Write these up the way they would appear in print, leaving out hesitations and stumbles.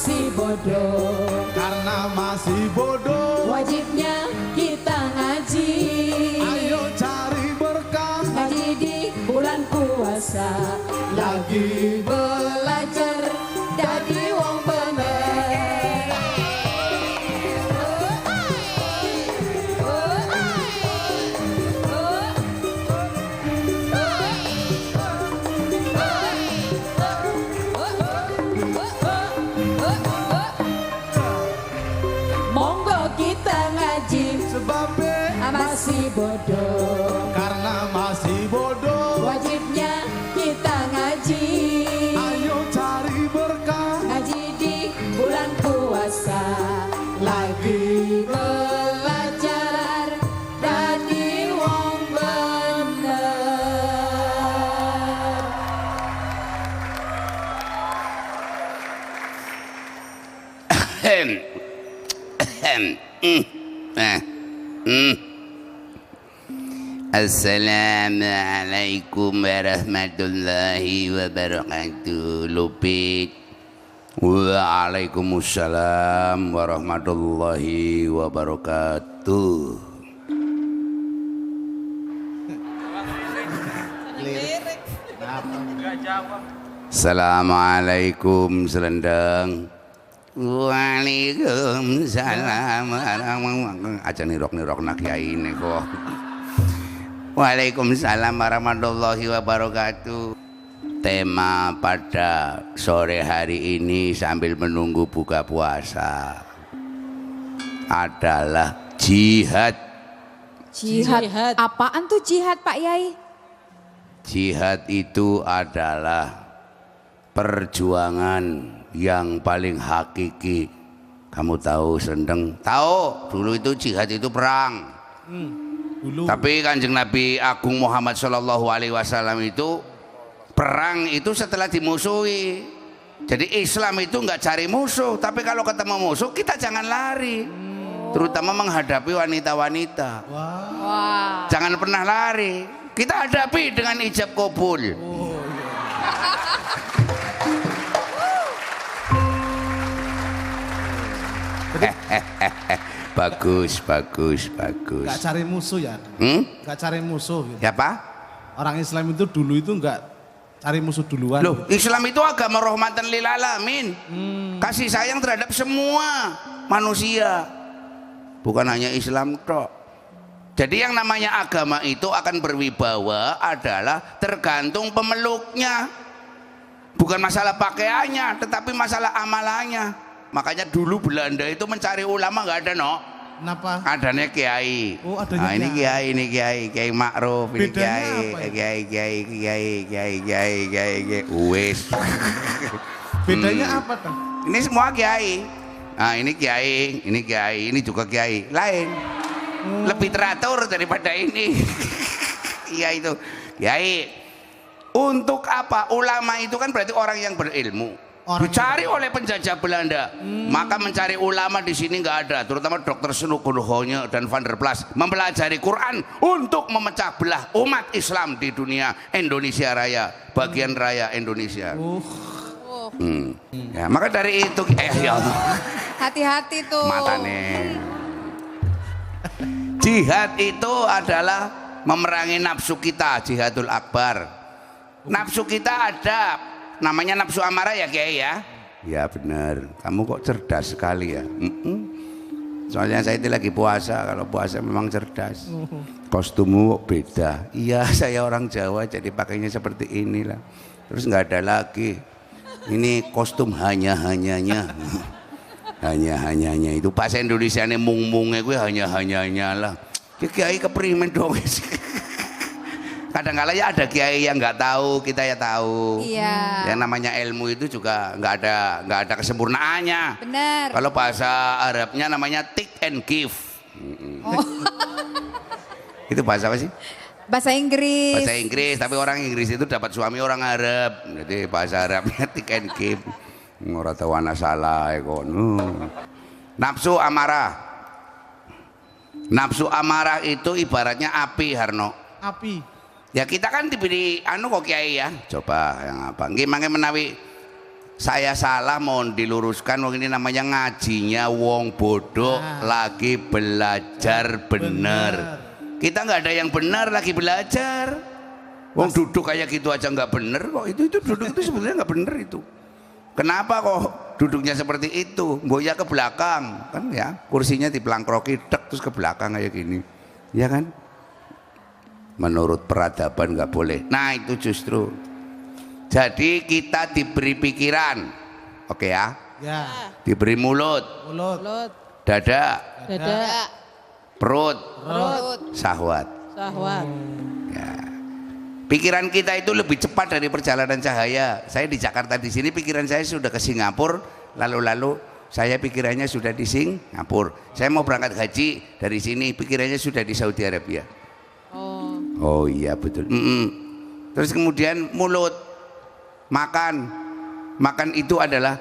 masih bodoh. Karena masih bodoh, Wajibnya kita ngaji. ayo cari berkah. Ngaji di bulan puasa. Lagi belajar jadi wong bener. Monggo kita ngaji. Sebabnya Masih bodoh. karena masih bodoh, Wajibnya kita ngaji. ayo cari berkah. Ngaji di bulan puasa. Lagi belajar jadi wong bener. Assalamualaikum warahmatullahi wabarakatuh. Lupit. Waalaikumsalam warahmatullahi wabarakatuh. Assalamualaikum selendang. Waalaikumsalam warahmatullahi aja nirok nak kiai ini kok. Waalaikumsalam warahmatullahi wabarakatuh. Tema pada sore hari ini sambil menunggu buka puasa adalah jihad. Jihad. Apaan tuh jihad, Pak Yai? Jihad itu adalah perjuangan yang paling hakiki. Kamu tahu Sendeng? Tahu, dulu itu jihad itu perang. Dulu Tapi Kanjeng Nabi Agung Muhammad Shallallahu Alaihi Wasallam itu perang itu setelah dimusuhi. Jadi Islam itu nggak cari musuh, tapi kalau ketemu musuh kita jangan lari, terutama menghadapi wanita-wanita. Wah. Jangan pernah lari. Kita hadapi dengan ijab kabul. Bagus. nggak cari musuh ya, nggak cari musuh. Gitu. Ya Pak? Orang Islam itu dulu itu nggak cari musuh duluan. Loh, Islam itu agama rahmatan lil alamin. Kasih sayang terhadap semua manusia. Bukan hanya Islam tok. Jadi yang namanya agama itu akan berwibawa adalah tergantung pemeluknya. Bukan masalah pakaiannya, tetapi masalah amalannya. Makanya dulu Belanda itu mencari ulama nggak ada, no. Kenapa? Adanya kiai. Oh, adanya nah, ini kiai. kiai Ma'ruf, ini Bedanya apa kiai. Wes. Bedanya apa tuh? Ini semua kiai. Nah, ini kiai, ini juga kiai. Lain. Lebih teratur daripada ini. Iya itu. Kiai. Untuk apa? Ulama itu kan berarti orang yang berilmu. Dicari oleh penjajah Belanda. Maka mencari ulama di sini nggak ada, terutama Dr. Snukunuhonye dan Van der Plas mempelajari Quran untuk memecah belah umat Islam di dunia Indonesia Raya, bagian raya Indonesia. Ya, maka dari itu ya Allah. Hati-hati tuh. Matane. Jihad itu adalah memerangi nafsu kita, jihadul akbar. Nafsu kita ada, namanya nafsu amarah ya Kiai ya. Ya benar, kamu kok cerdas sekali ya. Soalnya saya itu lagi puasa, kalau puasa memang cerdas. Kostummu kok beda. Iya, saya orang Jawa jadi pakainya seperti inilah. Terus nggak ada lagi. Ini kostum hanya-hanyanya. Hanya-hanyanya itu bahasa Indonesia ini mung-mungnya gue hanya-hanyanya lah. Kiai keprimen dong. Kadang-kala ya ada kiai yang nggak tahu, kita ya tahu. Iya. Yang namanya ilmu itu juga nggak ada kesempurnaannya. Benar. Kalau bahasa Arabnya namanya take and give. Itu bahasa apa sih? Bahasa Inggris. Bahasa Inggris, tapi orang Inggris itu dapat suami orang Arab. Jadi bahasa Arabnya take and give. Ora tahu ana salah kok. Nafsu amarah. Nafsu amarah itu ibaratnya api, Harno. Api. Ya kita kan diberi anu kok Kiai ya. Coba yang apa? Nggih mangke menawi saya salah mohon diluruskan. Wong ini namanya ngajinya wong bodoh lagi belajar bener. Kita nggak ada yang benar lagi belajar. Wong duduk kayak gitu aja nggak bener kok. Itu duduk itu sebenarnya nggak bener itu. Kenapa kok duduknya seperti itu? Boya ke belakang kan ya, kursinya dipelangkroki dek terus ke belakang kayak gini, ya kan? Menurut peradaban nggak boleh. Nah itu justru. Jadi kita diberi pikiran, oke ya? Ya. Diberi mulut, Mulut. dada, Dada, perut, perut, syahwat. syahwat. Ya. Pikiran kita itu lebih cepat dari perjalanan cahaya. Saya di Jakarta di sini pikiran saya sudah ke Singapura, lalu saya pikirannya sudah di Singapura. Saya mau berangkat haji dari sini, pikirannya sudah di Saudi Arabia. Oh iya betul. Terus kemudian mulut, makan itu adalah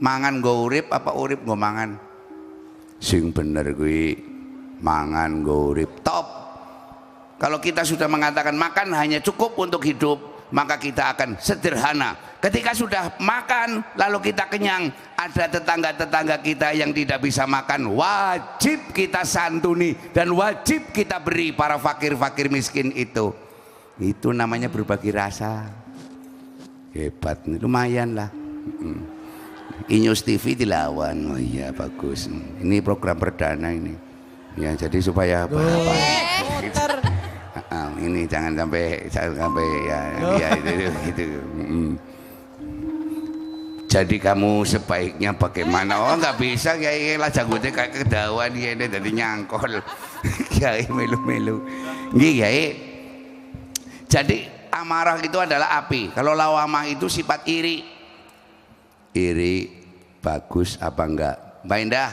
mangan go urip apa urip go mangan. Sing bener gue mangan go urip top. Kalau kita sudah mengatakan makan hanya cukup untuk hidup, maka kita akan sederhana. Ketika sudah makan lalu kita kenyang, ada tetangga-tetangga kita yang tidak bisa makan, wajib kita santuni dan wajib kita beri para fakir-fakir miskin itu. Itu namanya berbagi rasa. Hebat, lumayan lah. Inews TV dilawan. Oh iya bagus. Ini program perdana ini. Ya jadi supaya apa? Ini jangan sampai ya itu. Jadi kamu sebaiknya bagaimana? Oh nggak bisa kayak lah janggutnya kayak kedawan ya ini jadi nyangkol. Kiai melu-melu. Nggih Kiai. Jadi amarah itu adalah api. Kalau lawamah itu sifat iri. Iri bagus apa enggak? Mbak Indah.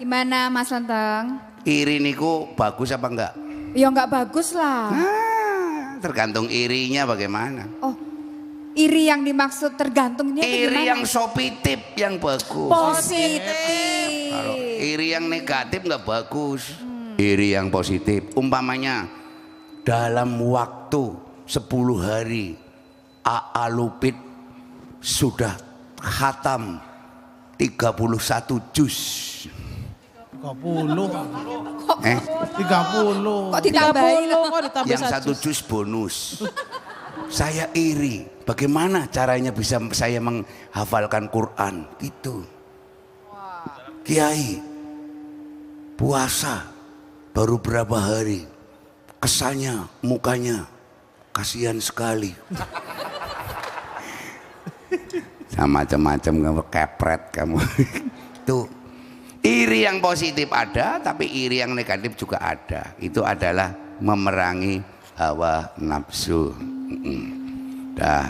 Gimana Mas Lenteng? Iri niku bagus apa enggak? Ya nggak bagus lah. Tergantung irinya bagaimana. Oh, iri yang dimaksud tergantungnya Iri gimana? yang positif yang bagus. Positif. Kalau iri yang negatif nggak bagus. Iri yang positif. Umpamanya dalam waktu 10 hari A.A. Lupit sudah khatam 31 juz. 30. 30. Kok ditambahin? Kok ditambah Yang 1 juz bonus. Saya iri. Bagaimana caranya bisa saya menghafalkan Quran? Gitu. Kiai, puasa baru berapa hari, kesannya mukanya kasihan sekali. Macam-macam kamu kepret kamu. Tuh. Iri yang positif ada, tapi iri yang negatif juga ada. Itu adalah memerangi hawa nafsu. Dah,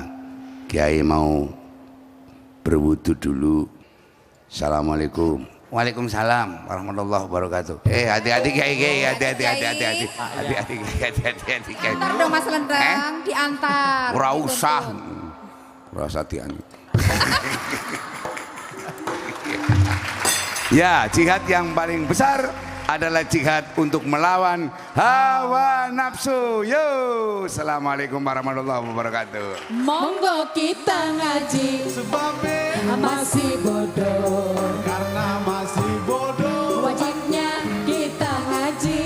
Kiai mau berwudu dulu. Assalamualaikum. Waalaikumsalam warahmatullahi wabarakatuh. Hati-hati Kiai, hati-hati. Antar dong Mas Lenteng, diantar. Ora usah. Ora usah diantar. Ya, jihad yang paling besar adalah jihad untuk melawan hawa nafsu. Yo, assalamualaikum warahmatullahi wabarakatuh. Monggo kita ngaji Sebabnya masih bodoh. karena masih bodoh. Wajibnya kita ngaji.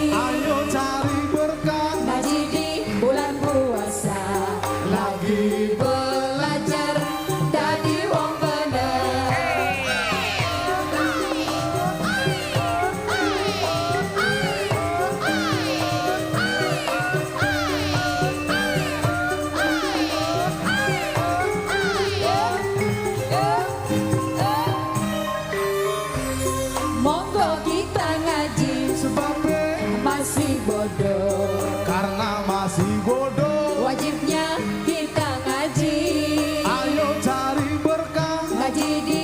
Ayo cari berkah. Ngaji di bulan puasa. Lagi belajar jadi wong bener. Monggo kita ngaji Sebabnya masih bodoh. karena masih bodoh. Wajibnya kita ngaji. Ayo cari berkah. Ngaji di